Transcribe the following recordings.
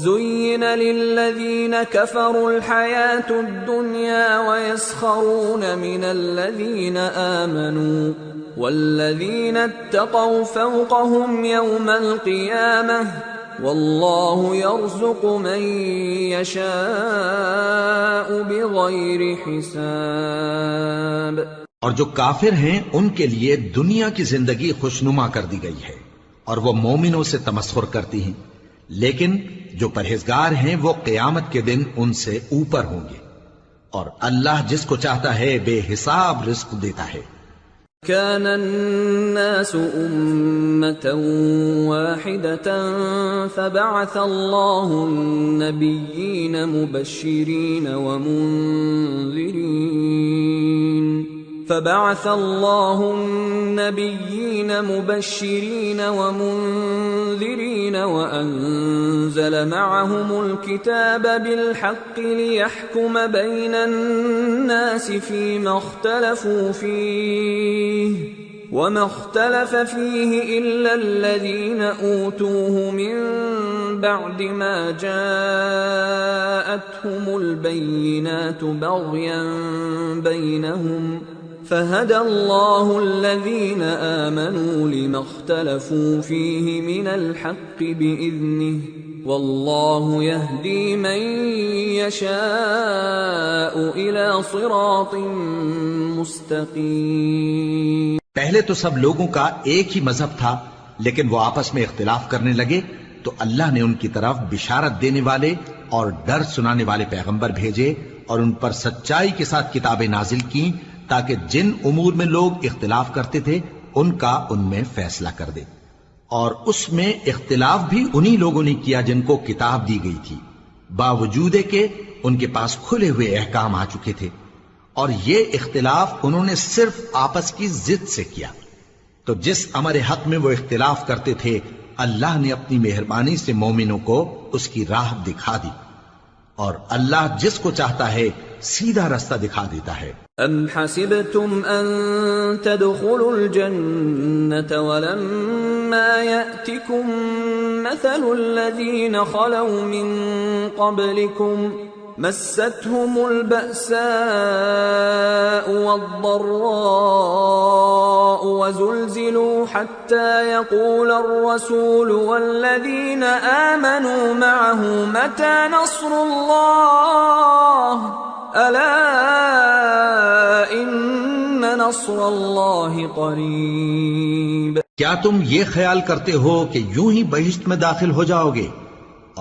زين للذين كفروا الحياة الدنيا ويسخرون من الذين آمنوا والذين اتقوا فوقهم يوم القيامة والله يرزق من يشاء بغير حساب۔ اور جو کافر ہیں ان کے لیے دنیا کی زندگی خوشنما کر دی گئی ہے اور وہ مومنوں سے تمسخر کرتی ہیں، لیکن جو پرہیزگار ہیں وہ قیامت کے دن ان سے اوپر ہوں گے، اور اللہ جس کو چاہتا ہے بے حساب رزق دیتا ہے۔ كان الناس أمة واحدة فبعث الله النبيين مبشرين ومنذرين وأنزل معهم الكتاب بالحق ليحكم بين الناس فيما اختلفوا فيه وما اختلف فيه إلا الذين أوتوه من بعد ما جاءتهم البينات بغيا بينهم فهدى الله الذين آمنوا لما اختلفوا فيه من الحق بإذنه والله يهدي من يشاء إلى صراط مستقيم۔ پہلے تو سب لوگوں کا ایک ہی مذہب تھا، لیکن وہ آپس میں اختلاف کرنے لگے تو اللہ نے ان کی طرف بشارت دینے والے اور ڈر سنانے والے پیغمبر بھیجے اور ان پر سچائی کے ساتھ کتابیں نازل کی تاکہ جن امور میں لوگ اختلاف کرتے تھے ان کا ان میں فیصلہ کر دے، اور اس میں اختلاف بھی انہی لوگوں نے کیا جن کو کتاب دی گئی تھی، باوجود کہ ان کے پاس کھلے ہوئے احکام آ چکے تھے، اور یہ اختلاف انہوں نے صرف آپس کی ضد سے کیا۔ تو جس امر حق میں وہ اختلاف کرتے تھے اللہ نے اپنی مہربانی سے مومنوں کو اس کی راہ دکھا دی، اور اللہ جس کو چاہتا ہے سیدھا رستہ دکھا دیتا ہے۔ ام حسبتم ان تدخلوا الجنة ولما يأتكم مثل الذين خلوا من قبلكم مستهم البأساء والضراء وزلزلوا حتى يقول الرسول والذين آمنوا معه متى نصر الله ألا إن نصر الله قريب۔ کیا تم یہ خیال کرتے ہو کہ یوں ہی بہشت میں داخل ہو جاؤ گے،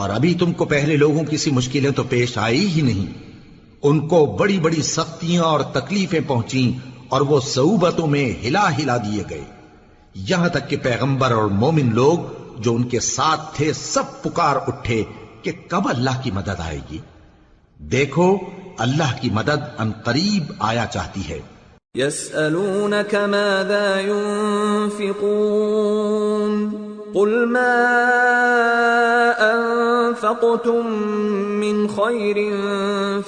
اور ابھی تم کو پہلے لوگوں کی سی مشکلیں تو پیش آئی ہی نہیں، ان کو بڑی بڑی سختیاں اور تکلیفیں پہنچیں اور وہ صعوبتوں میں ہلا ہلا دیے گئے، یہاں تک کہ پیغمبر اور مومن لوگ جو ان کے ساتھ تھے سب پکار اٹھے کہ کب اللہ کی مدد آئے گی۔ دیکھو اللہ کی مدد ان قریب آیا چاہتی ہے۔ يسألونك ماذا ينفقون قل ما أنفقتم من خير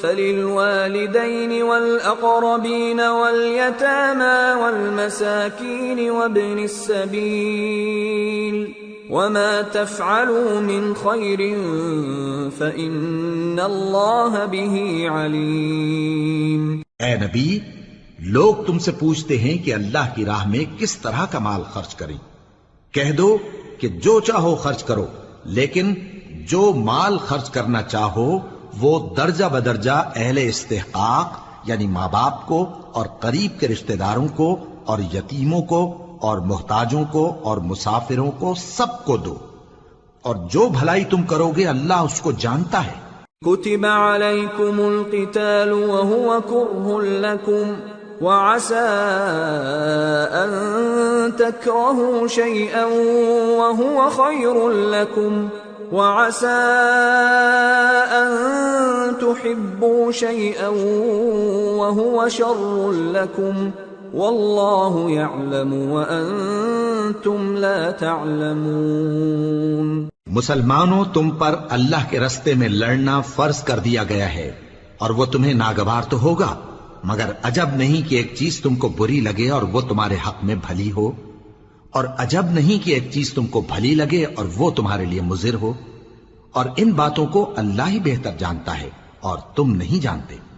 فللوالدين والأقربين واليتامى والمساكين وابن السبيل وما تفعلوا من خير فإن الله به عليم۔ اے نبی، لوگ تم سے پوچھتے ہیں کہ اللہ کی راہ میں کس طرح کا مال خرچ کریں، کہہ دو کہ جو چاہو خرچ کرو، لیکن جو مال خرچ کرنا چاہو وہ درجہ بدرجہ اہل استحقاق یعنی ماں باپ کو اور قریب کے رشتہ داروں کو اور یتیموں کو اور محتاجوں کو اور مسافروں کو سب کو دو، اور جو بھلائی تم کرو گے اللہ اس کو جانتا ہے۔ كتب عليكم القتال وهو كره لكم وعسى أن تكرهوا شيئا وهو خير لكم وعسى أن تحبوا شيئا وهو شر لكم والله يعلم وأنتم لا تعلمون۔ مسلمانوں، تم پر اللہ کے رستے میں لڑنا فرض کر دیا گیا ہے، اور وہ تمہیں ناگوار تو ہوگا، مگر عجب نہیں کہ ایک چیز تم کو بری لگے اور وہ تمہارے حق میں بھلی ہو، اور عجب نہیں کہ ایک چیز تم کو بھلی لگے اور وہ تمہارے لیے مضر ہو، اور ان باتوں کو اللہ ہی بہتر جانتا ہے اور تم نہیں جانتے۔